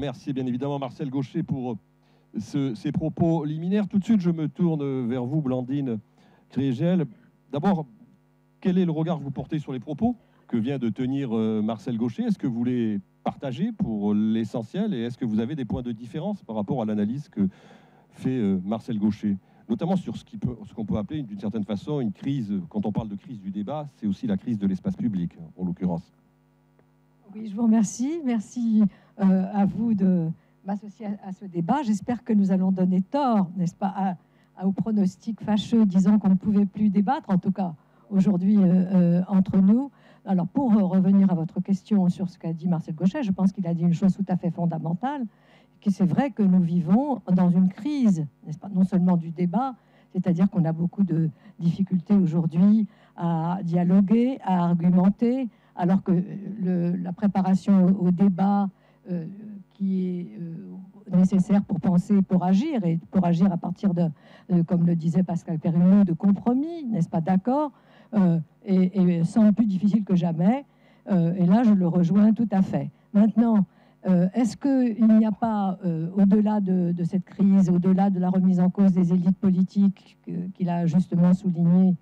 remercier bien évidemment Marcel Gauchet pour ces propos liminaires. Tout de suite, je me tourne vers vous, Blandine Kriegel. D'abord, quel est le regard que vous portez sur les propos que vient de tenir Marcel Gauchet? Est-ce que vous les partagez pour l'essentiel et est-ce que vous avez des points de différence par rapport à l'analyse que fait Marcel Gauchet, notamment sur ce qu'on peut appeler d'une certaine façon une crise? Quand on parle de crise du débat, c'est aussi la crise de l'espace public, en l'occurrence. Oui, je vous remercie. Merci à vous de m'associer à ce débat. J'espère que nous allons donner tort, n'est-ce pas, aux pronostics fâcheux disant qu'on ne pouvait plus débattre, en tout cas aujourd'hui entre nous. Alors, pour revenir à votre question sur ce qu'a dit Marcel Gauchet, je pense qu'il a dit une chose tout à fait fondamentale, que c'est vrai que nous vivons dans une crise, n'est-ce pas, non seulement du débat, c'est-à-dire qu'on a beaucoup de difficultés aujourd'hui à dialoguer, à argumenter, alors que la préparation au débat qui est nécessaire pour penser, pour agir, et pour agir à partir de, comme le disait Pascal Perrineau, de compromis, n'est-ce pas, d'accord, et semble plus difficile que jamais. Et là, je le rejoins tout à fait. Maintenant, est-ce qu'il n'y a pas, au-delà de cette crise, au-delà de la remise en cause des élites politiques qu'il a justement souligné,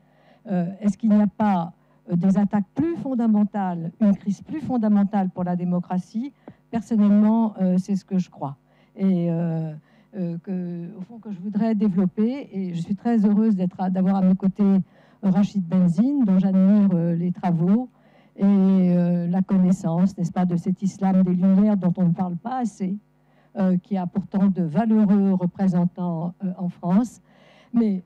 est-ce qu'il n'y a pas des attaques plus fondamentales, une crise plus fondamentale pour la démocratie? Personnellement, c'est ce que je crois. Et au fond, que je voudrais développer. Et je suis très heureuse d'avoir à mes côtés Rachid Benzine, dont j'admire les travaux et la connaissance, n'est-ce pas, de cet islam des Lumières dont on ne parle pas assez, qui a pourtant de valeureux représentants en France. Mais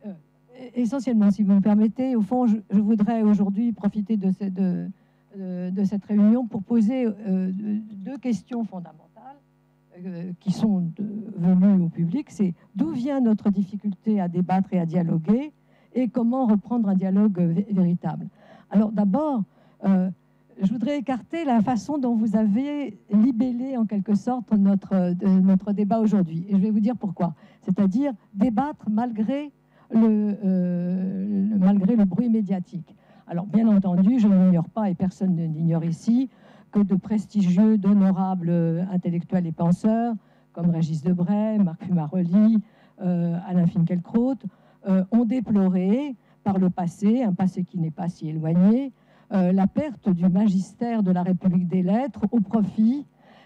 essentiellement, si vous me permettez, au fond, je voudrais aujourd'hui profiter de cette réunion pour poser deux questions fondamentales qui sont venues au public. C'est d'où vient notre difficulté à débattre et à dialoguer et comment reprendre un dialogue véritable. Alors d'abord, je voudrais écarter la façon dont vous avez libellé en quelque sorte notre débat aujourd'hui. Et je vais vous dire pourquoi. C'est-à-dire débattre malgré le bruit médiatique. Alors, bien entendu, je n'ignore pas, et personne ne l'ignore ici, que de prestigieux, d'honorables intellectuels et penseurs, comme Régis Debray, Marc Fumaroli, Alain Finkielkraut, ont déploré par le passé, un passé qui n'est pas si éloigné, la perte du magistère de la République des lettres au profit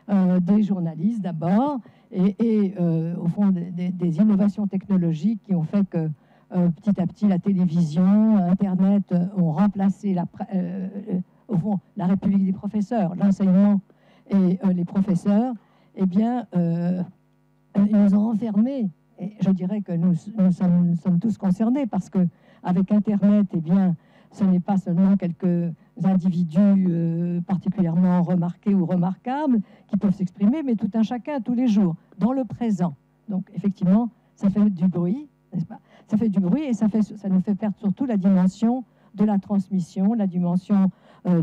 des journalistes d'abord, et au fond des innovations technologiques qui ont fait que petit à petit, la télévision, Internet ont remplacé au fond, la République des professeurs, l'enseignement et les professeurs. Eh bien, ils nous ont enfermés. Et je dirais que nous sommes tous concernés parce que avec Internet, eh bien, ce n'est pas seulement quelques individus particulièrement remarqués ou remarquables qui peuvent s'exprimer, mais tout un chacun, tous les jours, dans le présent. Donc, effectivement, ça fait du bruit, n'est-ce pas? Ça fait du bruit et ça nous fait perdre surtout la dimension de la transmission, la dimension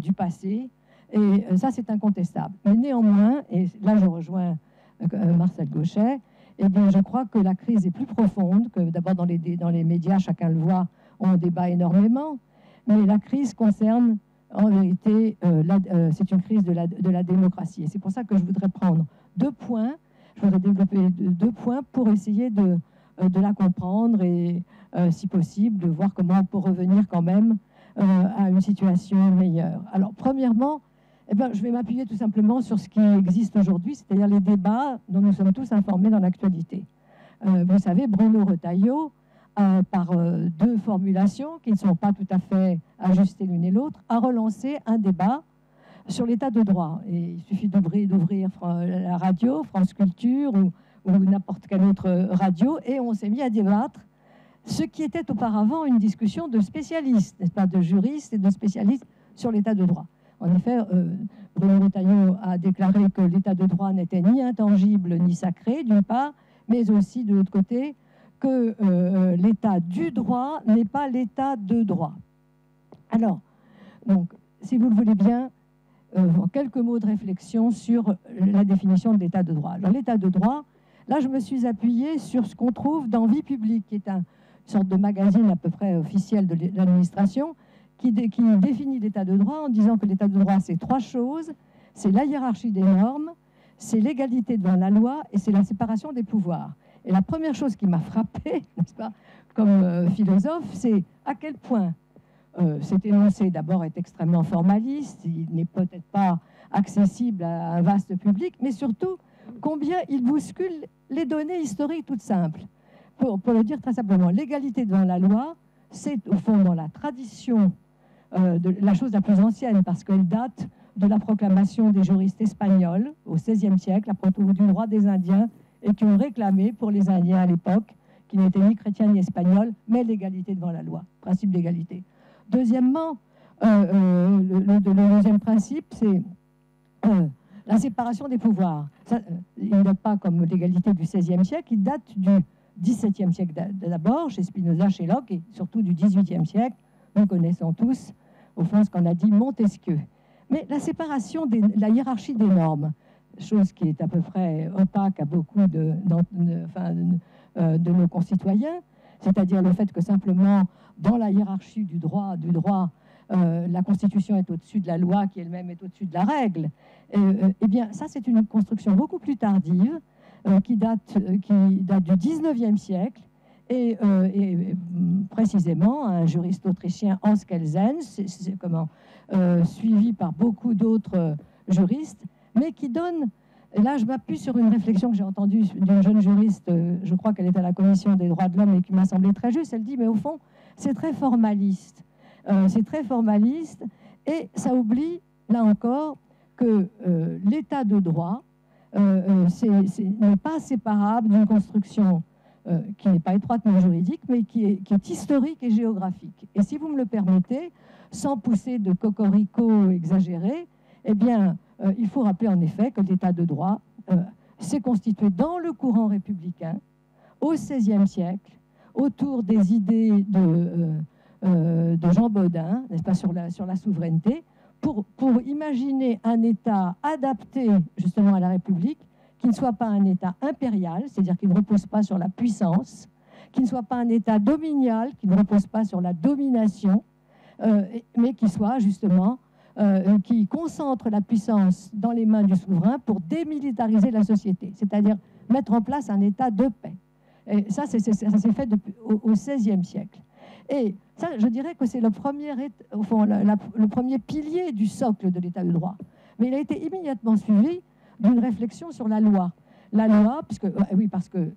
du passé. Et ça, c'est incontestable. Mais néanmoins, et là, je rejoins Marcel Gauchet, eh bien, je crois que la crise est plus profonde, que d'abord dans les médias, chacun le voit, on débat énormément, mais la crise concerne, en vérité, c'est une crise de la démocratie. Et c'est pour ça que je voudrais prendre deux points, je voudrais développer deux points pour essayer de la comprendre et, si possible, de voir comment on peut revenir quand même à une situation meilleure. Alors, premièrement, eh ben, je vais m'appuyer tout simplement sur ce qui existe aujourd'hui, c'est-à-dire les débats dont nous sommes tous informés dans l'actualité. Vous savez, Bruno Retailleau, par deux formulations qui ne sont pas tout à fait ajustées l'une et l'autre, a relancé un débat sur l'état de droit. Et il suffit d'ouvrir la radio, France Culture ou n'importe quelle autre radio, et on s'est mis à débattre ce qui était auparavant une discussion de spécialistes, n'est-ce pas, de juristes et de spécialistes sur l'état de droit. En effet, Bruno Retailleau a déclaré que l'état de droit n'était ni intangible ni sacré, d'une part, mais aussi, de l'autre côté, que l'état du droit n'est pas l'état de droit. Alors, donc, si vous le voulez bien, quelques mots de réflexion sur la définition de l'état de droit. Alors, l'état de droit, là, je me suis appuyée sur ce qu'on trouve dans Vie publique, qui est une sorte de magazine à peu près officiel de l'administration, qui définit l'état de droit en disant que l'état de droit, c'est trois choses. C'est la hiérarchie des normes, c'est l'égalité devant la loi et c'est la séparation des pouvoirs. Et la première chose qui m'a frappée, n'est-ce pas, comme philosophe, c'est à quel point cet énoncé d'abord est extrêmement formaliste, il n'est peut-être pas accessible à un vaste public, mais surtout combien il bouscule les données historiques toutes simples. Pour le dire très simplement, l'égalité devant la loi, c'est au fond dans la tradition de la chose la plus ancienne, parce qu'elle date de la proclamation des juristes espagnols au XVIe siècle, à propos du droit des Indiens, et qui ont réclamé pour les Indiens à l'époque, qui n'étaient ni chrétiens ni espagnols, mais l'égalité devant la loi, principe d'égalité. Deuxièmement, le deuxième principe, c'est la séparation des pouvoirs. Ça, il ne date pas comme l'égalité du XVIe siècle, il date du XVIIe siècle d'abord, chez Spinoza, chez Locke, et surtout du XVIIIe siècle. Nous connaissons tous, au fond, ce qu'on a dit Montesquieu. Mais la séparation, la hiérarchie des normes, chose qui est à peu près opaque à beaucoup de nos concitoyens, c'est-à-dire le fait que simplement, dans la hiérarchie du droit, la Constitution est au-dessus de la loi, qui elle-même est au-dessus de la règle. Eh bien, ça, c'est une construction beaucoup plus tardive, qui date du XIXe siècle, et précisément, un juriste autrichien, Hans Kelsen, suivi par beaucoup d'autres juristes, mais qui donne, et là je m'appuie sur une réflexion que j'ai entendue d'une jeune juriste, je crois qu'elle est à la Commission des droits de l'homme et qui m'a semblé très juste, elle dit, mais au fond, c'est très formaliste. C'est très formaliste, et ça oublie, là encore, que l'état de droit n'est pas séparable d'une construction qui n'est pas étroitement juridique, mais qui est historique et géographique. Et si vous me le permettez, sans pousser de cocorico exagéré, eh bien, il faut rappeler en effet que l'état de droit s'est constitué dans le courant républicain au XVIe siècle, autour des idées de Jean Bodin, n'est-ce pas, sur la souveraineté, pour imaginer un État adapté justement à la République, qui ne soit pas un État impérial, c'est-à-dire qui ne repose pas sur la puissance, qui ne soit pas un État dominial, qui ne repose pas sur la domination, mais qui soit justement, qui concentre la puissance dans les mains du souverain pour démilitariser la société, c'est-à-dire mettre en place un État de paix. Et ça s'est fait au XVIe siècle. Et ça, je dirais que c'est le premier pilier du socle de l'état de droit. Mais il a été immédiatement suivi d'une réflexion sur la loi. La loi, parce que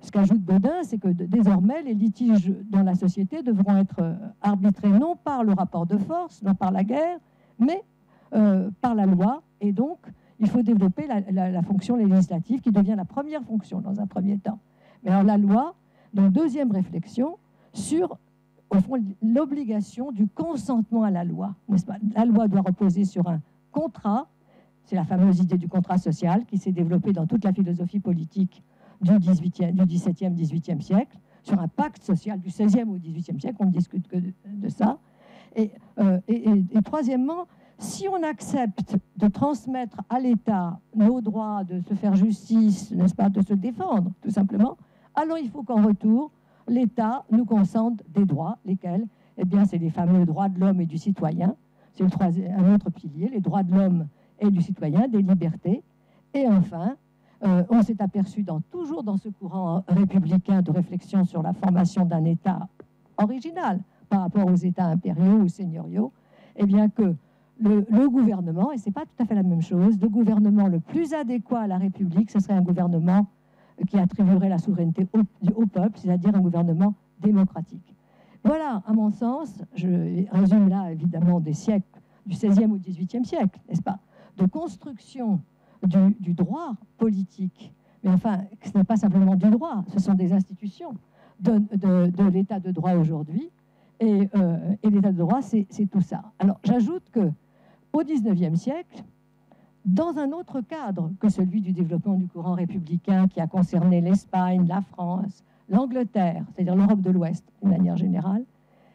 ce qu'ajoute Bodin, c'est que désormais, les litiges dans la société devront être arbitrés non par le rapport de force, non par la guerre, mais par la loi. Et donc, il faut développer la fonction législative qui devient la première fonction dans un premier temps. Mais alors la loi, donc deuxième réflexion, sur, au fond, l'obligation du consentement à la loi, n'est-ce pas? La loi doit reposer sur un contrat, c'est la fameuse idée du contrat social qui s'est développée dans toute la philosophie politique du XVIIe, XVIIIe siècle, sur un pacte social du XVIe au XVIIIe siècle, on ne discute que de ça. Et troisièmement, si on accepte de transmettre à l'État nos droits, de se faire justice, n'est-ce pas, de se défendre, tout simplement, alors il faut qu'en retour, l'État nous consente des droits, lesquels, eh bien, c'est les fameux droits de l'homme et du citoyen. C'est un autre pilier, les droits de l'homme et du citoyen, des libertés. Et enfin, on s'est aperçu toujours dans ce courant républicain de réflexion sur la formation d'un État original par rapport aux États impériaux ou seigneuriaux, eh bien que le gouvernement, et ce n'est pas tout à fait la même chose, le gouvernement le plus adéquat à la République, ce serait un gouvernement qui attribuerait la souveraineté au peuple, c'est-à-dire un gouvernement démocratique. Voilà, à mon sens, je résume là évidemment des siècles, du XVIe au XVIIIe siècle, n'est-ce pas, de construction du droit politique. Mais enfin, ce n'est pas simplement du droit, ce sont des institutions de l'état de droit aujourd'hui. Et l'état de droit, c'est tout ça. Alors, j'ajoute qu'au XIXe siècle, dans un autre cadre que celui du développement du courant républicain qui a concerné l'Espagne, la France, l'Angleterre, c'est-à-dire l'Europe de l'Ouest, d'une manière générale,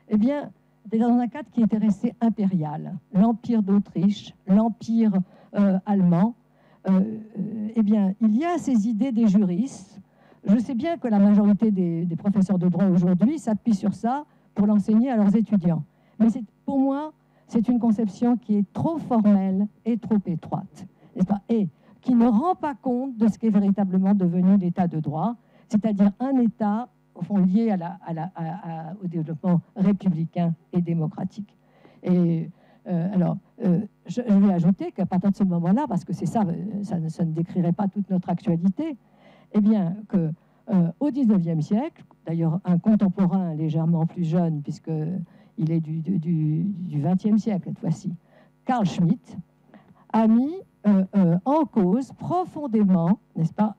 eh bien, c'était dans un cadre qui était resté impérial. L'Empire d'Autriche, l'Empire allemand, eh bien, il y a ces idées des juristes. Je sais bien que la majorité des professeurs de droit aujourd'hui s'appuient sur ça pour l'enseigner à leurs étudiants. Mais pour moi, c'est une conception qui est trop formelle et trop étroite, n'est-ce pas? Et qui ne rend pas compte de ce qu'est véritablement devenu l'État de droit, c'est-à-dire un État au fond lié au développement républicain et démocratique. Et je vais ajouter qu'à partir de ce moment-là, parce que c'est ça, ça ne décrirait pas toute notre actualité, eh bien que au XIXe siècle, d'ailleurs un contemporain légèrement plus jeune, puisqu'il est du XXe siècle cette fois-ci, Carl Schmitt, a mis en cause profondément, n'est-ce pas,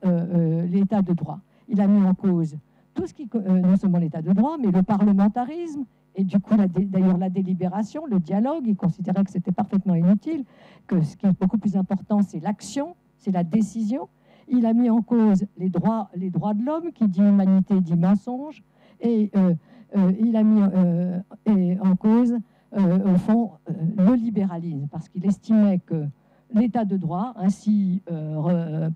l'état de droit. Il a mis en cause tout ce qui, non seulement l'état de droit, mais le parlementarisme, et du coup, d'ailleurs, la délibération, le dialogue. Il considérait que c'était parfaitement inutile, que ce qui est beaucoup plus important, c'est l'action, c'est la décision. Il a mis en cause les droits de l'homme, qui dit humanité, dit mensonge, et il a mis en cause, au fond, le libéralisme, parce qu'il estimait que l'état de droit, ainsi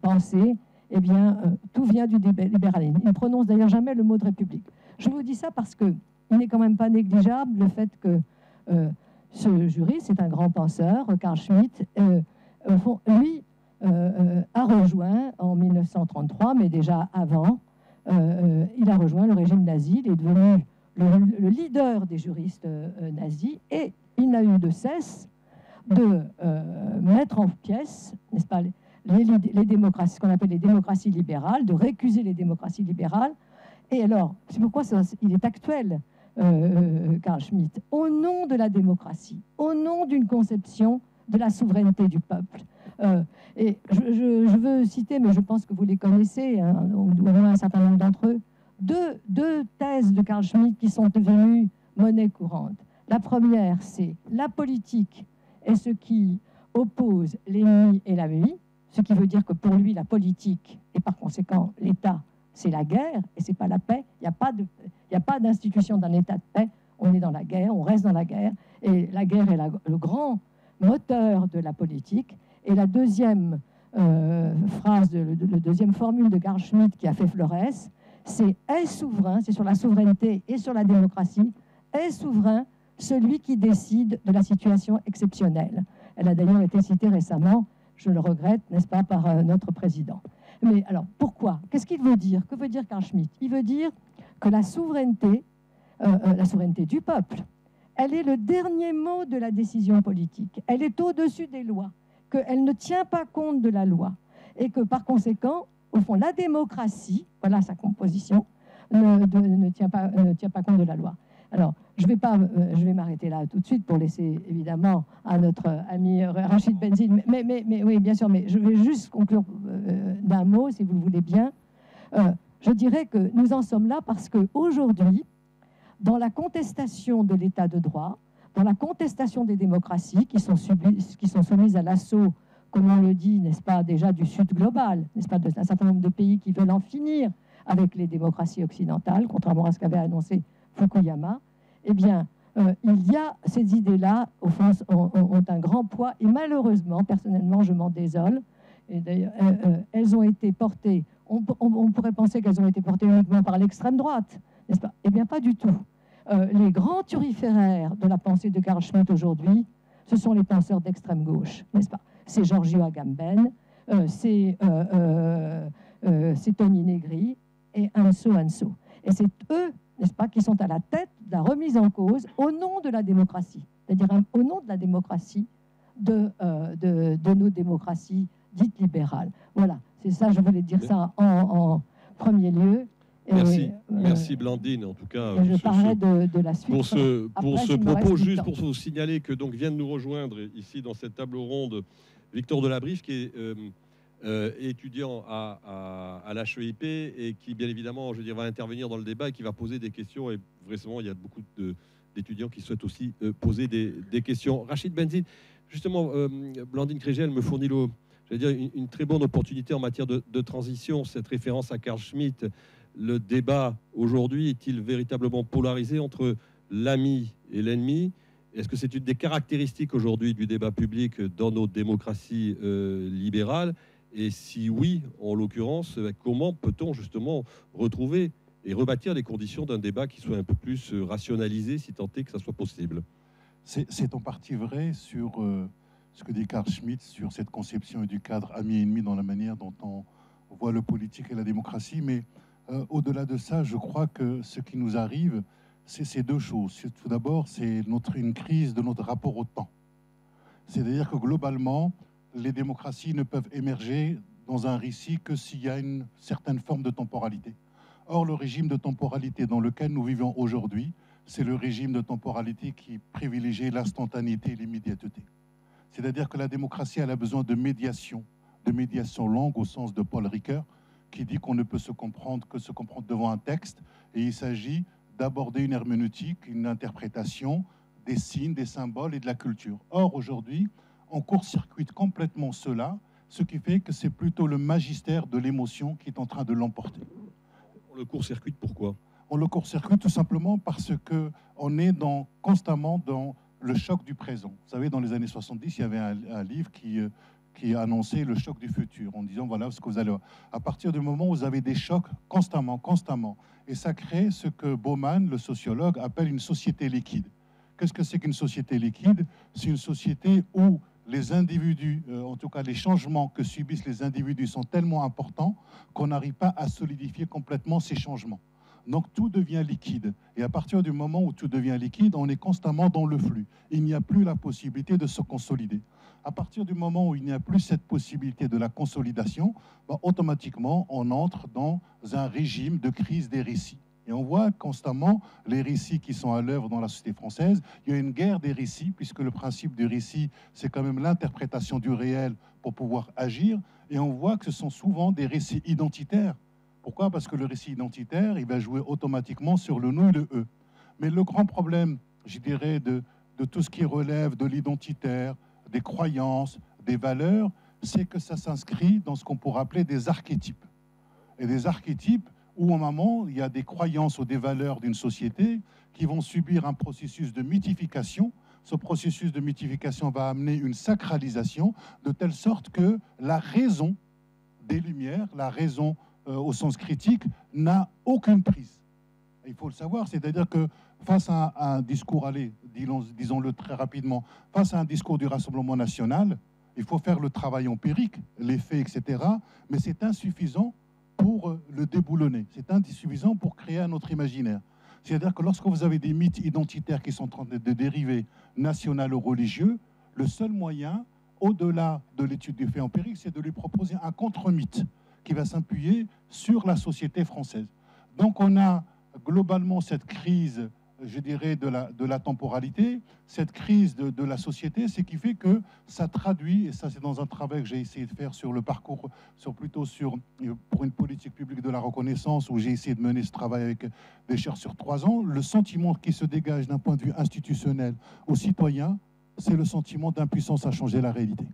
pensé, eh bien, tout vient du libéralisme. Il ne prononce d'ailleurs jamais le mot de république. Je vous dis ça parce qu'il n'est quand même pas négligeable le fait que ce juriste, c'est un grand penseur, Carl Schmitt, au fond, lui, a rejoint en 1933, mais déjà avant, il a rejoint le régime nazi, il est devenu le leader des juristes nazis, et il n'a eu de cesse de mettre en pièces, n'est-ce pas, les démocraties, ce qu'on appelle les démocraties libérales, de récuser les démocraties libérales. Et alors, c'est pourquoi il est actuel, Carl Schmitt, au nom de la démocratie, au nom d'une conception de la souveraineté du peuple. Et je veux citer, mais je pense que vous les connaissez, hein, ou au moins un certain nombre d'entre eux, deux thèses de Carl Schmitt qui sont devenues monnaie courante. La première, c'est la politique est ce qui oppose l'ennemi et l'ami, ce qui veut dire que pour lui, la politique, et par conséquent l'État, c'est la guerre, et c'est pas la paix. Il n'y a pas d'institution d'un État de paix. On est dans la guerre, on reste dans la guerre, et la guerre est le grand moteur de la politique. Et la deuxième phrase, la deuxième formule de Carl Schmitt qui a fait Fleurès, c'est « est souverain », c'est sur la souveraineté et sur la démocratie, « est souverain celui qui décide de la situation exceptionnelle ». Elle a d'ailleurs été citée récemment, je le regrette, n'est-ce pas, par notre président. Mais alors, pourquoi? Qu'est-ce qu'il veut dire? Que veut dire Carl Schmitt? Il veut dire que la souveraineté du peuple, elle est le dernier mot de la décision politique. Elle est au-dessus des lois, qu'elle ne tient pas compte de la loi, et que par conséquent, au fond, la démocratie, voilà sa composition, ne tient pas compte de la loi. Alors, je vais m'arrêter là tout de suite pour laisser évidemment à notre ami Rachid Benzine, mais oui, bien sûr, mais je vais juste conclure d'un mot, si vous le voulez bien. Je dirais que nous en sommes là parce qu'aujourd'hui, dans la contestation de l'état de droit, dans la contestation des démocraties qui sont soumises à l'assaut, comme on le dit, n'est-ce pas, déjà du Sud global, n'est-ce pas, d'un certain nombre de pays qui veulent en finir avec les démocraties occidentales, contrairement à ce qu'avait annoncé Fukuyama, eh bien, il y a ces idées-là, au fond, ont un grand poids, et malheureusement, personnellement, je m'en désole, et d'ailleurs, elles ont été portées, on pourrait penser qu'elles ont été portées uniquement par l'extrême droite, n'est-ce pas? Eh bien, pas du tout. Les grands turiféraires de la pensée de Carl Schmitt aujourd'hui, ce sont les penseurs d'extrême gauche, n'est-ce pas? C'est Giorgio Agamben, c'est Tony Negri et Anso. Et c'est eux, n'est-ce pas, qui sont à la tête de la remise en cause au nom de la démocratie, c'est-à-dire au nom de la démocratie, de nos démocraties dites libérales. Voilà, c'est ça, je voulais dire ça en premier lieu. Merci, merci Blandine, en tout cas. Je parlerai de la suite. Pour ce propos, juste pour vous signaler que donc vient de nous rejoindre ici dans cette table ronde Victor Delabriche, qui est étudiant à l'HEIP et qui, bien évidemment, je veux dire, va intervenir dans le débat et qui va poser des questions. Et vraisemblablement, il y a beaucoup d'étudiants qui souhaitent aussi poser des questions. Rachid Benzine, justement, Blandine Krégel me fournit une très bonne opportunité en matière de transition. Cette référence à Carl Schmitt. Le débat aujourd'hui est-il véritablement polarisé entre l'ami et l'ennemi? Est-ce que c'est une des caractéristiques aujourd'hui du débat public dans nos démocraties libérales? Et si oui, en l'occurrence, comment peut-on justement retrouver et rebâtir les conditions d'un débat qui soit un peu plus rationalisé, si tant est que ça soit possible? C'est en partie vrai sur ce que dit Carl Schmitt sur cette conception du cadre ami-ennemi dans la manière dont on voit le politique et la démocratie. Mais au-delà de ça, je crois que ce qui nous arrive, c'est ces deux choses. Tout d'abord, c'est une crise de notre rapport au temps. C'est-à-dire que globalement, les démocraties ne peuvent émerger dans un récit que s'il y a une certaine forme de temporalité. Or, le régime de temporalité dans lequel nous vivons aujourd'hui, c'est le régime de temporalité qui privilégie l'instantanéité et l'immédiateté. C'est-à-dire que la démocratie, elle a besoin de médiation longue au sens de Paul Ricoeur, qui dit qu'on ne peut se comprendre que se comprendre devant un texte, et il s'agit d'aborder une herméneutique, une interprétation des signes, des symboles et de la culture. Or, aujourd'hui, on court-circuite complètement cela, ce qui fait que c'est plutôt le magistère de l'émotion qui est en train de l'emporter. On le court-circuite, pourquoi? On le court-circuite tout simplement parce qu'on est constamment dans le choc du présent. Vous savez, dans les années 70, il y avait un livre qui annonçait le choc du futur, en disant voilà ce que vous allez voir. À partir du moment où vous avez des chocs constamment, et ça crée ce que Bauman, le sociologue, appelle une société liquide. Qu'est-ce que c'est qu'une société liquide? C'est une société où les individus, en tout cas les changements que subissent les individus sont tellement importants qu'on n'arrive pas à solidifier complètement ces changements. Donc tout devient liquide. Et à partir du moment où tout devient liquide, on est constamment dans le flux. Il n'y a plus la possibilité de se consolider. À partir du moment où il n'y a plus cette possibilité de la consolidation, automatiquement, on entre dans un régime de crise des récits. Et on voit constamment les récits qui sont à l'œuvre dans la société française. Il y a une guerre des récits, puisque le principe du récit, c'est quand même l'interprétation du réel pour pouvoir agir. Et on voit que ce sont souvent des récits identitaires. Pourquoi? Parce que le récit identitaire, il va jouer automatiquement sur le nous et le eux. Mais le grand problème, je dirais, de tout ce qui relève de l'identitaire, des croyances, des valeurs, c'est que ça s'inscrit dans ce qu'on pourrait appeler des archétypes. Et des archétypes où, au moment, il y a des croyances ou des valeurs d'une société qui vont subir un processus de mythification. Ce processus de mythification va amener une sacralisation, de telle sorte que la raison des Lumières, la raison au sens critique, n'a aucune prise. Et il faut le savoir, c'est-à-dire que face à un discours, allez, disons-le très rapidement, face à un discours du Rassemblement national, il faut faire le travail empirique, les faits, etc. Mais c'est insuffisant pour le déboulonner. C'est insuffisant pour créer un autre imaginaire. C'est-à-dire que lorsque vous avez des mythes identitaires qui sont en train de dériver national ou religieux, le seul moyen, au-delà de l'étude du fait empirique, c'est de lui proposer un contre-mythe qui va s'appuyer sur la société française. Donc on a globalement cette crise, je dirais, de la temporalité, cette crise de la société, ce qui fait que ça traduit, et ça c'est dans un travail que j'ai essayé de faire sur le parcours, pour une politique publique de la reconnaissance, où j'ai essayé de mener ce travail avec des chercheurs sur 3 ans, le sentiment qui se dégage d'un point de vue institutionnel aux citoyens, c'est le sentiment d'impuissance à changer la réalité.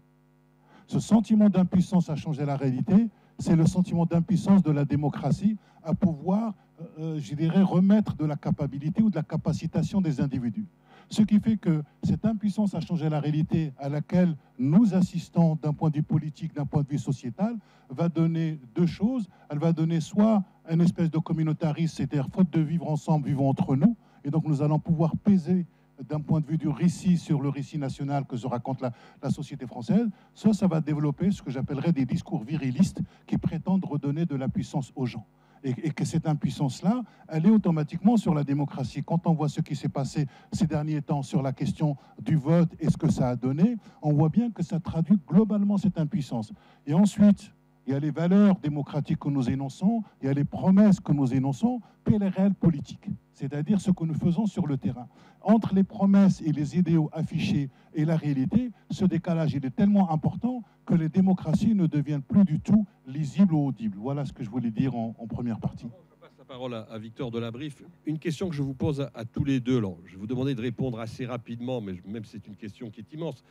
Ce sentiment d'impuissance à changer la réalité, c'est le sentiment d'impuissance de la démocratie à pouvoir, je dirais, remettre de la capacité ou de la capacitation des individus. Ce qui fait que cette impuissance à changer la réalité à laquelle nous assistons d'un point de vue politique, d'un point de vue sociétal, va donner deux choses. Elle va donner soit une espèce de communautarisme, c'est-à-dire faute de vivre ensemble, vivons entre nous, et donc nous allons pouvoir peser d'un point de vue du récit sur le récit national que se raconte la société française, soit ça va développer ce que j'appellerais des discours virilistes qui prétendent redonner de la puissance aux gens. Et que cette impuissance-là, elle est automatiquement sur la démocratie. Quand on voit ce qui s'est passé ces derniers temps sur la question du vote et ce que ça a donné, on voit bien que ça traduit globalement cette impuissance. Et ensuite, il y a les valeurs démocratiques que nous énonçons, il y a les promesses que nous énonçons, puis les réels politiques, c'est-à-dire ce que nous faisons sur le terrain. Entre les promesses et les idéaux affichés et la réalité, ce décalage il est tellement important que les démocraties ne deviennent plus du tout lisibles ou audibles. Voilà ce que je voulais dire en première partie. Je passe la parole à Victor Delabrief. Une question que je vous pose à tous les deux. Alors, je vais vous demander de répondre assez rapidement, mais même c'est une question qui est immense.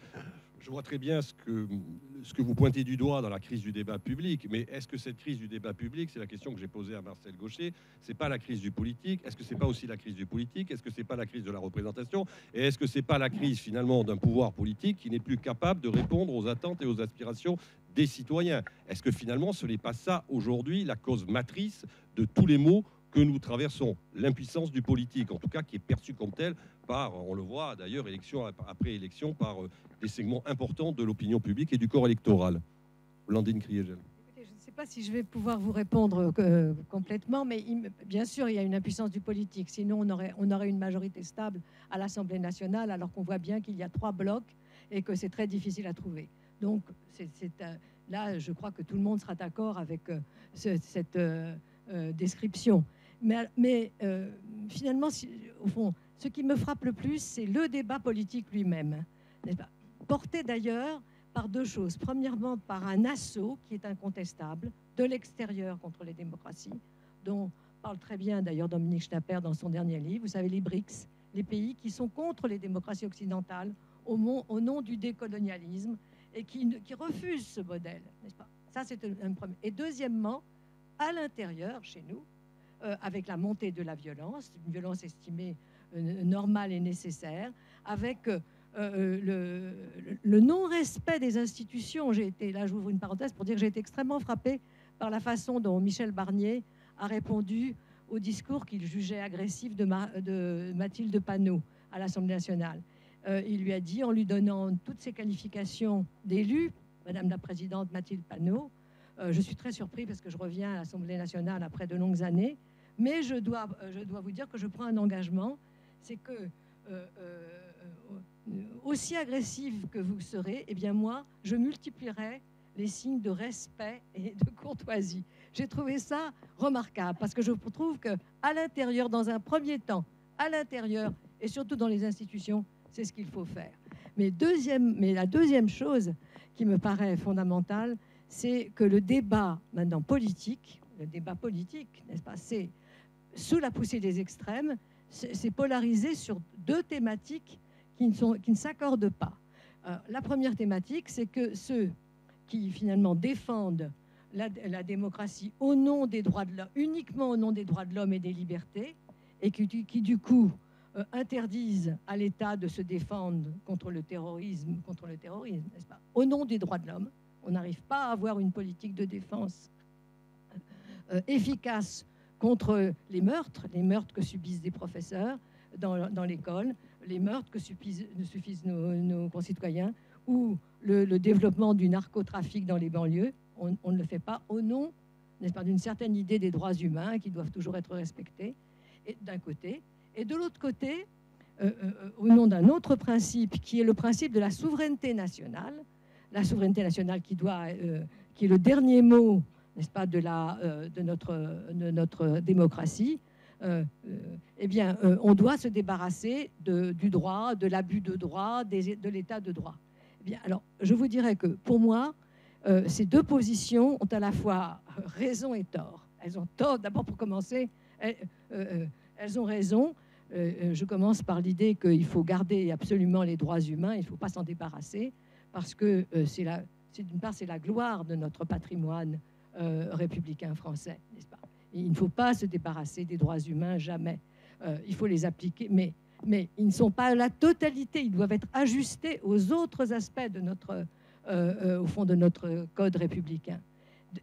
Je vois très bien ce que vous pointez du doigt dans la crise du débat public, mais est-ce que cette crise du débat public, c'est la question que j'ai posée à Marcel Gauchet, c'est pas la crise du politique? Est-ce que c'est pas aussi la crise du politique? Est-ce que c'est pas la crise de la représentation? Et est-ce que c'est pas la crise finalement d'un pouvoir politique qui n'est plus capable de répondre aux attentes et aux aspirations des citoyens? Est-ce que finalement ce n'est pas ça aujourd'hui la cause matrice de tous les maux que nous traversons, l'impuissance du politique, en tout cas qui est perçue comme telle par, on le voit d'ailleurs, élection après élection, par des segments importants de l'opinion publique et du corps électoral. Blandine Kriegel. Je ne sais pas si je vais pouvoir vous répondre complètement, mais bien sûr, il y a une impuissance du politique. Sinon, on aurait une majorité stable à l'Assemblée nationale, alors qu'on voit bien qu'il y a 3 blocs et que c'est très difficile à trouver. Donc, là, je crois que tout le monde sera d'accord avec cette description. Mais finalement, au fond, ce qui me frappe le plus, c'est le débat politique lui-même, n'est-ce pas ? Porté d'ailleurs par 2 choses. Premièrement, par un assaut qui est incontestable de l'extérieur contre les démocraties, dont parle très bien d'ailleurs Dominique Schnapper dans son dernier livre. Vous savez, les BRICS, les pays qui sont contre les démocraties occidentales au nom du décolonialisme et qui refusent ce modèle, n'est-ce pas ? Ça, c'est un premier. Et deuxièmement, à l'intérieur, chez nous, avec la montée de la violence, une violence estimée normale et nécessaire, avec le non-respect des institutions. Là, j'ouvre une parenthèse pour dire que j'ai été extrêmement frappée par la façon dont Michel Barnier a répondu au discours qu'il jugeait agressif de Mathilde Panot à l'Assemblée nationale. Il lui a dit, en lui donnant toutes ses qualifications d'élu, Madame la Présidente Mathilde Panot, je suis très surpris parce que je reviens à l'Assemblée nationale après de longues années, mais je dois vous dire que je prends un engagement, c'est que aussi agressive que vous serez, eh bien moi, je multiplierai les signes de respect et de courtoisie. J'ai trouvé ça remarquable parce que je trouve qu'à l'intérieur, dans un premier temps, à l'intérieur et surtout dans les institutions, c'est ce qu'il faut faire. Mais la deuxième chose qui me paraît fondamentale, c'est que le débat maintenant politique, n'est-ce pas, c'est sous la poussée des extrêmes, c'est polarisé sur 2 thématiques qui ne s'accordent pas. La première thématique, c'est que ceux qui finalement défendent la démocratie au nom des droits de l'homme, uniquement au nom des droits de l'homme et des libertés, et qui du coup interdisent à l'État de se défendre contre le terrorisme, n'est-ce pas, au nom des droits de l'homme. On n'arrive pas à avoir une politique de défense efficace contre les meurtres que subissent des professeurs dans l'école, les meurtres que subissent nos concitoyens, ou le développement du narcotrafic dans les banlieues. On ne le fait pas au nom, n'est-ce pas, d'une certaine idée des droits humains qui doivent toujours être respectés, d'un côté. Et de l'autre côté, au nom d'un autre principe, qui est le principe de la souveraineté nationale qui est le dernier mot, n'est-ce pas, de notre démocratie, eh bien, on doit se débarrasser du droit, de l'abus de droit, de l'état de droit. Eh bien, alors, je vous dirais que pour moi, ces 2 positions ont à la fois raison et tort. Elles ont tort, d'abord pour commencer, elles ont raison. Je commence par l'idée qu'il faut garder absolument les droits humains, il ne faut pas s'en débarrasser, parce que d'une part, c'est la gloire de notre patrimoine républicain français, n'est-ce pas ? Et il ne faut pas se débarrasser des droits humains, jamais. Il faut les appliquer, mais ils ne sont pas la totalité, ils doivent être ajustés aux autres aspects de au fond de notre code républicain.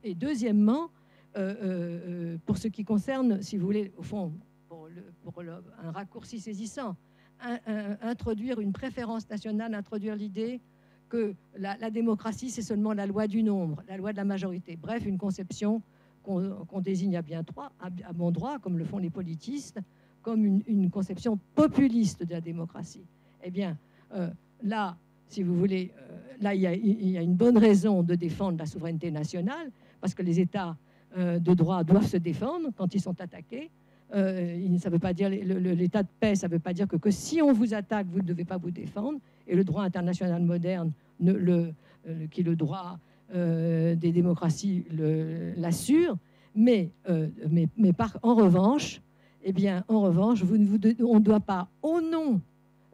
Et deuxièmement, pour ce qui concerne, si vous voulez, au fond, un raccourci saisissant, introduire une préférence nationale, introduire l'idée que la démocratie, c'est seulement la loi du nombre, la loi de la majorité. Bref, une conception qu'on désigne à bon droit, comme le font les politistes, comme une conception populiste de la démocratie. Eh bien, là, si vous voulez, là, il y a une bonne raison de défendre la souveraineté nationale, parce que les États de droit doivent se défendre quand ils sont attaqués. Ça ne veut pas dire l'état de paix, ça ne veut pas dire que si on vous attaque, vous ne devez pas vous défendre. Et le droit international moderne, qui est le droit des démocraties, l'assure. Mais en revanche, on ne doit pas, au nom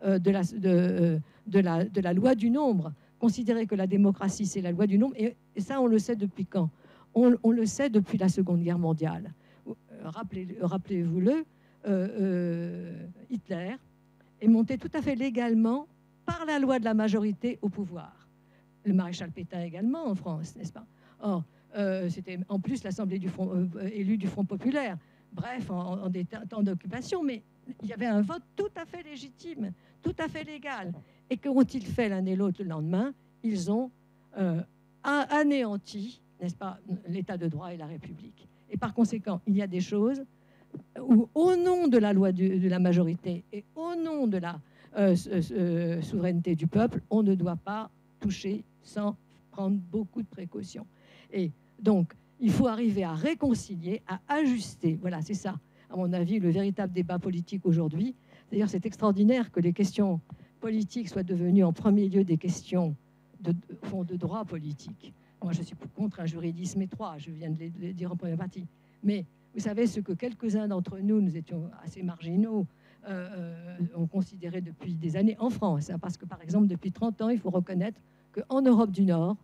de la loi du nombre, considérer que la démocratie, c'est la loi du nombre. Et ça, on le sait depuis quand ? On le sait depuis la Seconde Guerre mondiale. Rappelez-vous-le, Hitler est monté tout à fait légalement par la loi de la majorité au pouvoir. Le maréchal Pétain également en France, n'est-ce pas ? Or, c'était en plus l'Assemblée élue du Front populaire. bref, en des temps d'occupation, mais il y avait un vote tout à fait légitime, tout à fait légal. Et que qu'ont-ils fait l'un et l'autre le lendemain? Ils ont anéanti, n'est-ce pas, l'état de droit et la République. Et par conséquent, il y a des choses où, au nom de la loi de la majorité et au nom de la souveraineté du peuple, on ne doit pas toucher sans prendre beaucoup de précautions. Et donc, il faut arriver à réconcilier, à ajuster. Voilà, c'est ça, à mon avis, le véritable débat politique aujourd'hui. D'ailleurs, c'est extraordinaire que les questions politiques soient devenues en premier lieu des questions de droit politique. Moi, je suis contre un juridisme étroit, je viens de le dire en première partie. Mais vous savez, ce que quelques-uns d'entre nous, nous étions assez marginaux, ont considéré depuis des années en France. Hein, parce que, par exemple, depuis 30 ans, il faut reconnaître qu'en Europe du Nord,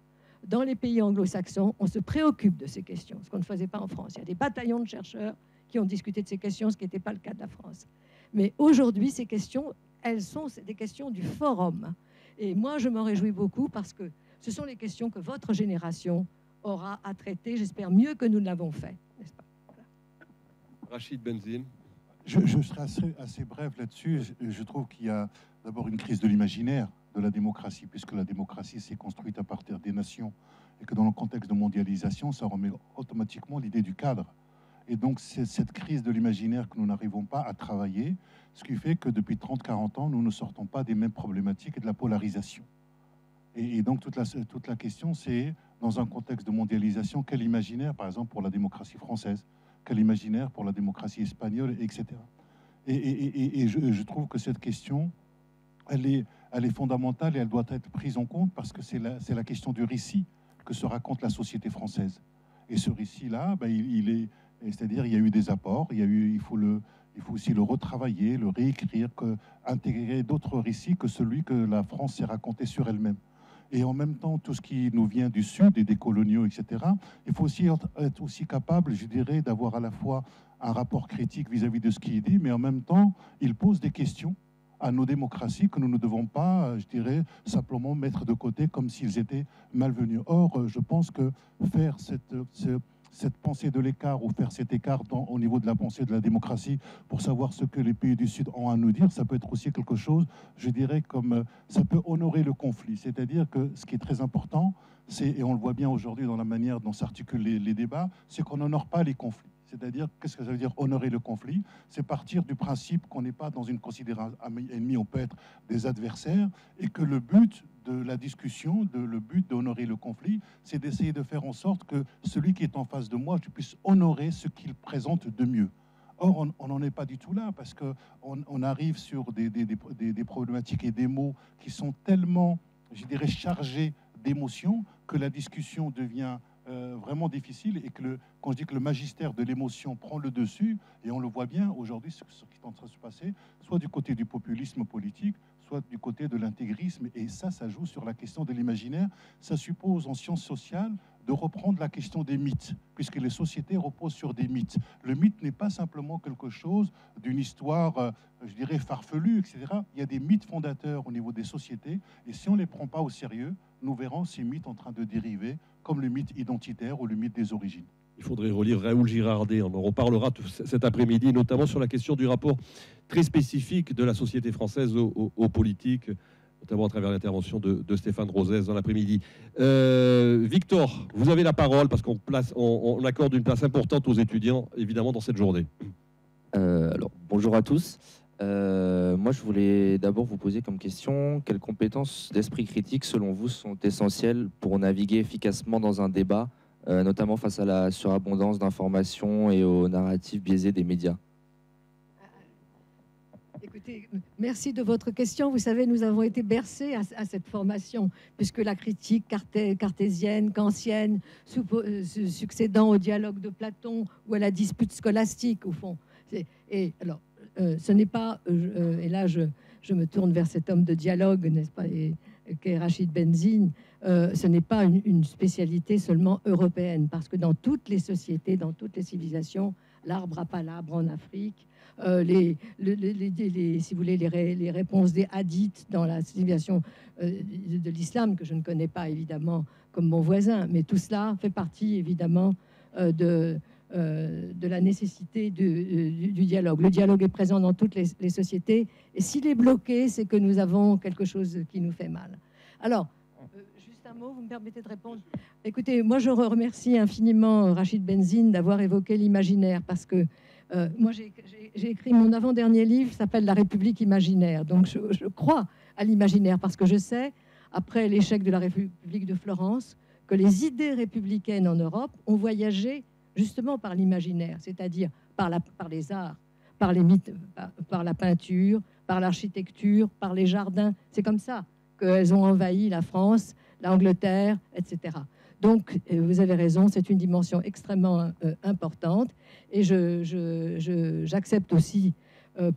dans les pays anglo-saxons, on se préoccupe de ces questions, ce qu'on ne faisait pas en France. Il y a des bataillons de chercheurs qui ont discuté de ces questions, ce qui n'était pas le cas de la France. Mais aujourd'hui, ces questions, elles sont des questions du forum. Et moi, je m'en réjouis beaucoup parce que ce sont les questions que votre génération aura à traiter, j'espère, mieux que nous l'avons fait, n'est-ce pas? Voilà. Rachid Benzine. Je serai assez bref là-dessus. Je trouve qu'il y a d'abord une crise de l'imaginaire de la démocratie, puisque la démocratie s'est construite à partir des nations, et que dans le contexte de mondialisation, ça remet automatiquement l'idée du cadre. Et donc, c'est cette crise de l'imaginaire que nous n'arrivons pas à travailler, ce qui fait que depuis 30-40 ans, nous ne sortons pas des mêmes problématiques et de la polarisation. Et donc, toute la question, c'est, dans un contexte de mondialisation, quel imaginaire, par exemple, pour la démocratie française, quel imaginaire pour la démocratie espagnole, etc. Et je trouve que cette question, elle est fondamentale et elle doit être prise en compte parce que c'est la question du récit que se raconte la société française. Et ce récit-là, ben, c'est-à-dire il y a eu des apports, il faut aussi le retravailler, le réécrire, intégrer d'autres récits que celui que la France s'est raconté sur elle-même. Et en même temps, tout ce qui nous vient du Sud et des coloniaux, etc., il faut aussi être aussi capable, je dirais, d'avoir à la fois un rapport critique vis-à-vis de ce qui est dit, mais en même temps, il pose des questions à nos démocraties que nous ne devons pas, je dirais, simplement mettre de côté comme s'ils étaient malvenus. Or, je pense que faire cette pensée de l'écart ou faire cet écart au niveau de la pensée de la démocratie pour savoir ce que les pays du Sud ont à nous dire, ça peut être aussi quelque chose, je dirais, comme ça peut honorer le conflit. C'est-à-dire que ce qui est très important, et on le voit bien aujourd'hui dans la manière dont s'articulent les débats, c'est qu'on n'honore pas les conflits. C'est-à-dire, qu'est-ce que ça veut dire honorer le conflit? C'est partir du principe qu'on n'est pas dans une considération ennemie, on peut être des adversaires, et que le but de la discussion, le but d'honorer le conflit, c'est d'essayer de faire en sorte que celui qui est en face de moi, je puisse honorer ce qu'il présente de mieux. Or, on n'en est pas du tout là, parce qu'on arrive sur des problématiques et des mots qui sont tellement, je dirais, chargés d'émotions, que la discussion devient vraiment difficile, et que quand je dis que le magistère de l'émotion prend le dessus, et on le voit bien aujourd'hui, ce qui est en train de se passer, soit du côté du populisme politique, soit du côté de l'intégrisme, et ça joue sur la question de l'imaginaire. Ça suppose en sciences sociales de reprendre la question des mythes, puisque les sociétés reposent sur des mythes. Le mythe n'est pas simplement quelque chose d'une histoire, je dirais, farfelue, etc. Il y a des mythes fondateurs au niveau des sociétés, et si on ne les prend pas au sérieux, nous verrons ces mythes en train de dériver, comme le mythe identitaire ou le mythe des origines. Il faudrait relire Raoul Girardet. On en reparlera cet après-midi, notamment sur la question du rapport très spécifique de la société française aux politiques, notamment à travers l'intervention de Stéphane Rosès dans l'après-midi. Victor, vous avez la parole, parce qu'on accorde une place importante aux étudiants, évidemment, dans cette journée. Alors, bonjour à tous. Moi, je voulais d'abord vous poser comme question, quelles compétences d'esprit critique, selon vous, sont essentielles pour naviguer efficacement dans un débat, notamment face à la surabondance d'informations et aux narratifs biaisés des médias? Écoutez, merci de votre question. Vous savez, nous avons été bercés à cette formation, puisque la critique cartésienne, kantienne, succédant au dialogue de Platon ou à la dispute scolastique, au fond. Et alors, ce n'est pas, et là je me tourne vers cet homme de dialogue, n'est-ce pas, qu'est Rachid Benzine, ce n'est pas une spécialité seulement européenne, parce que dans toutes les sociétés, dans toutes les civilisations, l'arbre à palabre en Afrique, si vous voulez, les réponses des hadiths dans la civilisation de l'islam, que je ne connais pas évidemment comme mon voisin, mais tout cela fait partie évidemment de la nécessité du dialogue. Le dialogue est présent dans toutes les sociétés, et s'il est bloqué, c'est que nous avons quelque chose qui nous fait mal. Alors, juste un mot, vous me permettez de répondre? Écoutez, moi je remercie infiniment Rachid Benzine d'avoir évoqué l'imaginaire, parce que moi j'ai écrit mon avant-dernier livre, s'appelle La République imaginaire. Donc je crois à l'imaginaire, parce que je sais, après l'échec de la République de Florence, que les idées républicaines en Europe ont voyagé justement par l'imaginaire, c'est-à-dire par les arts, par les mythes, par la peinture, par l'architecture, par les jardins. C'est comme ça qu'elles ont envahi la France, l'Angleterre, etc. Donc, vous avez raison, c'est une dimension extrêmement importante. Et j'accepte aussi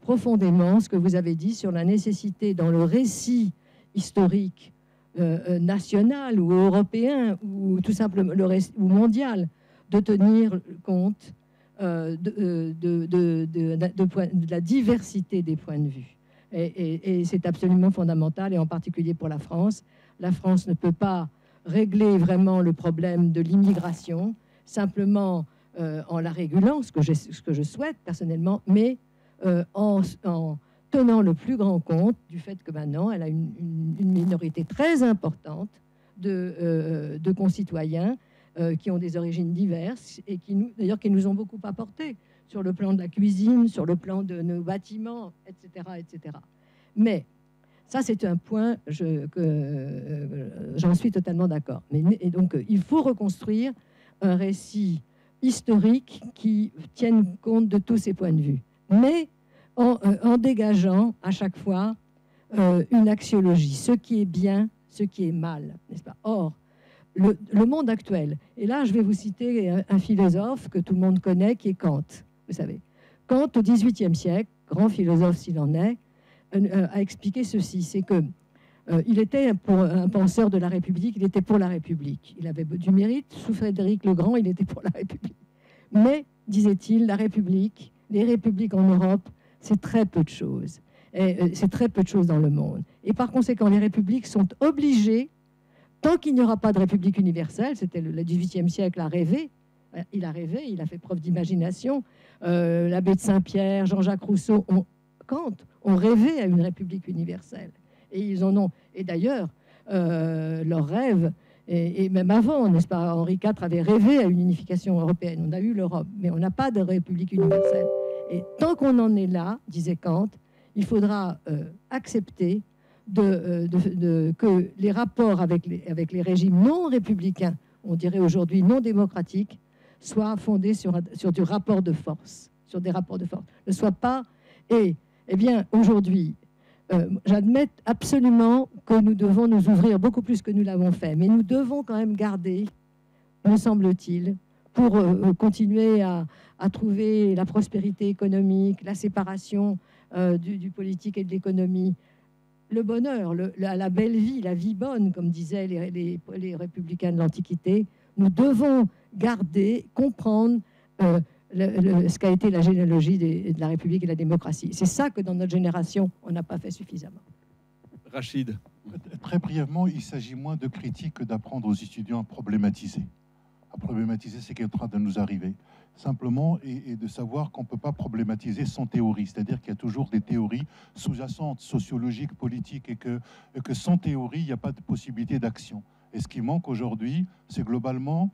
profondément ce que vous avez dit sur la nécessité, dans le récit historique national ou européen, ou tout simplement ou mondial, de tenir compte de la diversité des points de vue. Et c'est absolument fondamental, et en particulier pour la France. La France ne peut pas régler vraiment le problème de l'immigration simplement en la régulant, ce que je souhaite personnellement, mais en tenant le plus grand compte du fait que maintenant elle a une minorité très importante de concitoyens qui ont des origines diverses et qui nous ont beaucoup apporté sur le plan de la cuisine, sur le plan de nos bâtiments, etc. etc. Mais ça, c'est un point j'en suis totalement d'accord. Et donc, il faut reconstruire un récit historique qui tienne compte de tous ces points de vue, mais en dégageant à chaque fois une axiologie, ce qui est bien, ce qui est mal, n'est-ce pas? Or, le monde actuel, et là, je vais vous citer un philosophe que tout le monde connaît, qui est Kant. Vous savez, Kant, au XVIIIe siècle, grand philosophe s'il en est, a expliqué ceci, c'est que il était pour un penseur de la République, il était pour la République. Il avait du mérite. Sous Frédéric le Grand, il était pour la République. Mais, disait-il, la République, les républiques en Europe, c'est très peu de choses. C'est très peu de choses dans le monde. Et par conséquent, les républiques sont obligées, tant qu'il n'y aura pas de république universelle, c'était le XVIIIe siècle a rêvé, il a rêvé, il a fait preuve d'imagination. L'abbé de Saint-Pierre, Jean-Jacques Rousseau, Kant ont rêvé à une république universelle. Et ils en ont. Et d'ailleurs, leur rêve, et même avant, n'est-ce pas, Henri IV avait rêvé à une unification européenne. On a eu l'Europe, mais on n'a pas de république universelle. Et tant qu'on en est là, disait Kant, il faudra accepter que les rapports avec les régimes non républicains, on dirait aujourd'hui non démocratiques, soient fondés sur du rapport de force, sur des rapports de force. Ne soient pas... Et, eh bien, aujourd'hui, j'admets absolument que nous devons nous ouvrir beaucoup plus que nous l'avons fait, mais nous devons quand même garder, me semble-t-il, pour continuer à trouver la prospérité économique, la séparation du politique et de l'économie, le bonheur, la belle vie, la vie bonne, comme disaient les républicains de l'Antiquité. Nous devons garder, comprendre ce qu'a été la généalogie de la République et de la démocratie. C'est ça que dans notre génération, on n'a pas fait suffisamment. Rachid. Très brièvement, il s'agit moins de critique que d'apprendre aux étudiants à problématiser ce qui est en train de nous arriver. Simplement, et de savoir qu'on ne peut pas problématiser sans théorie. C'est-à-dire qu'il y a toujours des théories sous-jacentes, sociologiques, politiques, et que sans théorie, il n'y a pas de possibilité d'action. Et ce qui manque aujourd'hui, c'est globalement,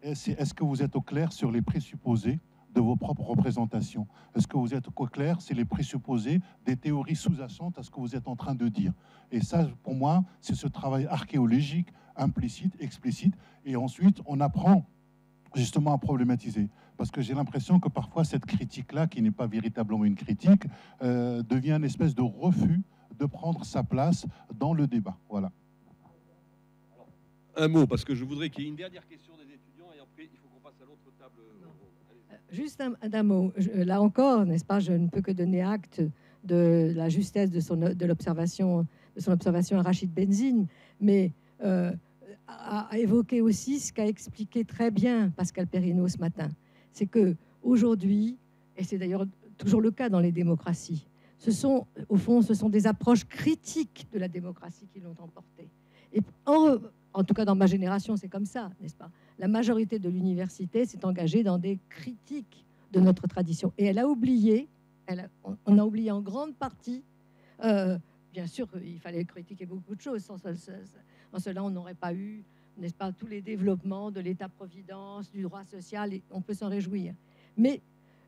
est-ce que vous êtes au clair sur les présupposés de vos propres représentations? Est-ce que vous êtes au clair, c'est les présupposés des théories sous-jacentes à ce que vous êtes en train de dire? Et ça, pour moi, c'est ce travail archéologique, implicite, explicite. Et ensuite, on apprend justement à problématiser. Parce que j'ai l'impression que parfois, cette critique-là, qui n'est pas véritablement une critique, devient une espèce de refus de prendre sa place dans le débat. Voilà. Un mot, parce que je voudrais qu'il y ait une dernière question des étudiants, et après, il faut qu'on passe à l'autre table. Juste un mot. Là encore, n'est-ce pas, je ne peux que donner acte de la justesse de son observation à Rachid Benzine, mais à évoquer aussi ce qu'a expliqué très bien Pascal Perrineau ce matin. C'est qu'aujourd'hui, et c'est d'ailleurs toujours le cas dans les démocraties, au fond, ce sont des approches critiques de la démocratie qui l'ont emporté. Et en tout cas, dans ma génération, c'est comme ça, n'est-ce pas? la majorité de l'université s'est engagée dans des critiques de notre tradition. Et elle a oublié, on a oublié en grande partie, bien sûr, il fallait critiquer beaucoup de choses. Sans cela, on n'aurait pas eu, n'est-ce pas, tous les développements de l'État-providence, du droit social, et on peut s'en réjouir. Mais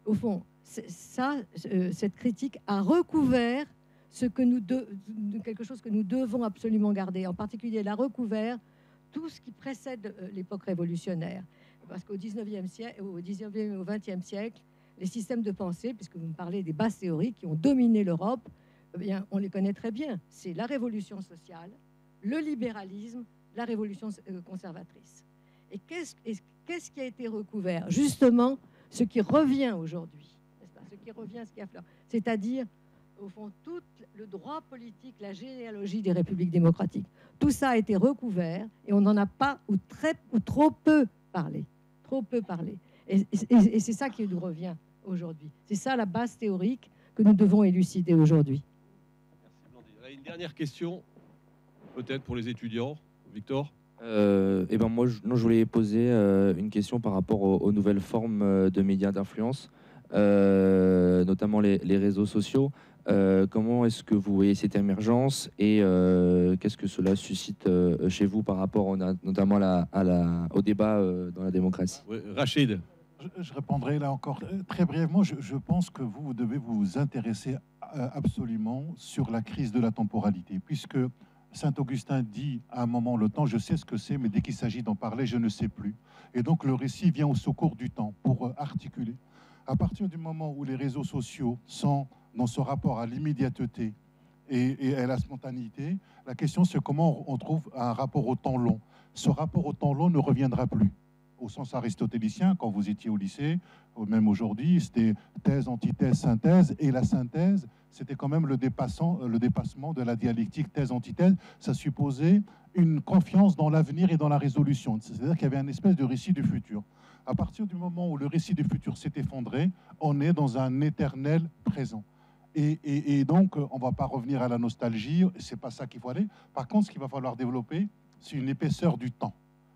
au fond, cette critique a recouvert quelque chose que nous devons absolument garder. En particulier, elle a recouvert tout ce qui précède l'époque révolutionnaire. Parce qu'au 19e siècle, au 19e et au 20e siècle, les systèmes de pensée, puisque vous me parlez des bases théoriques qui ont dominé l'Europe, eh bien, on les connaît très bien. C'est la révolution sociale, le libéralisme, la révolution conservatrice. Et qu'est-ce qui a été recouvert? Justement, ce qui revient aujourd'hui, ce qui revient, ce qui affleure, c'est-à-dire, au fond, tout le droit politique, la généalogie des républiques démocratiques. Tout ça a été recouvert et on n'en a pas ou trop peu parlé. Trop peu parlé. Et c'est ça qui nous revient aujourd'hui. C'est ça la base théorique que nous devons élucider aujourd'hui. Merci Blandine. Une dernière question, peut-être pour les étudiants. Victor? Moi, je voulais poser une question par rapport aux nouvelles formes de médias d'influence, notamment les réseaux sociaux. Comment est-ce que vous voyez cette émergence et qu'est-ce que cela suscite chez vous par rapport notamment au débat dans la démocratie? Oui, Rachid. Je répondrai là encore très brièvement. Je pense que vous devez vous intéresser absolument sur la crise de la temporalité, puisque Saint-Augustin dit à un moment, le temps, je sais ce que c'est, mais dès qu'il s'agit d'en parler, je ne sais plus. Et donc le récit vient au secours du temps pour articuler. À partir du moment où les réseaux sociaux sont dans ce rapport à l'immédiateté et à la spontanéité, la question c'est comment on trouve un rapport au temps long. Ce rapport au temps long ne reviendra plus. Au sens aristotélicien, quand vous étiez au lycée, ou même aujourd'hui, c'était thèse, antithèse, synthèse, et la synthèse, c'était quand même le dépassement de la dialectique thèse-antithèse. Ça supposait une confiance dans l'avenir et dans la résolution. C'est-à-dire qu'il y avait une espèce de récit du futur. À partir du moment où le récit du futur s'est effondré, on est dans un éternel présent. Et donc, on ne va pas revenir à la nostalgie, c'est pas ça qu'il faut aller. Par contre, ce qu'il va falloir développer, c'est une épaisseur du temps.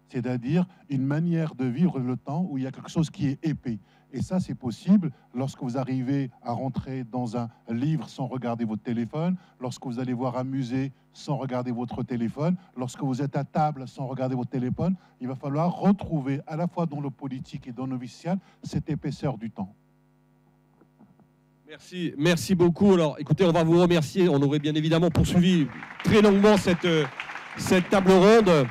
C'est-à-dire une manière de vivre le temps où il y a quelque chose qui est épais. Et ça, c'est possible lorsque vous arrivez à rentrer dans un livre sans regarder votre téléphone, lorsque vous allez voir un musée sans regarder votre téléphone, lorsque vous êtes à table sans regarder votre téléphone. Il va falloir retrouver, à la fois dans le politique et dans le social, cette épaisseur du temps. Merci beaucoup. Alors, écoutez, on va vous remercier. On aurait bien évidemment poursuivi très longuement cette table ronde.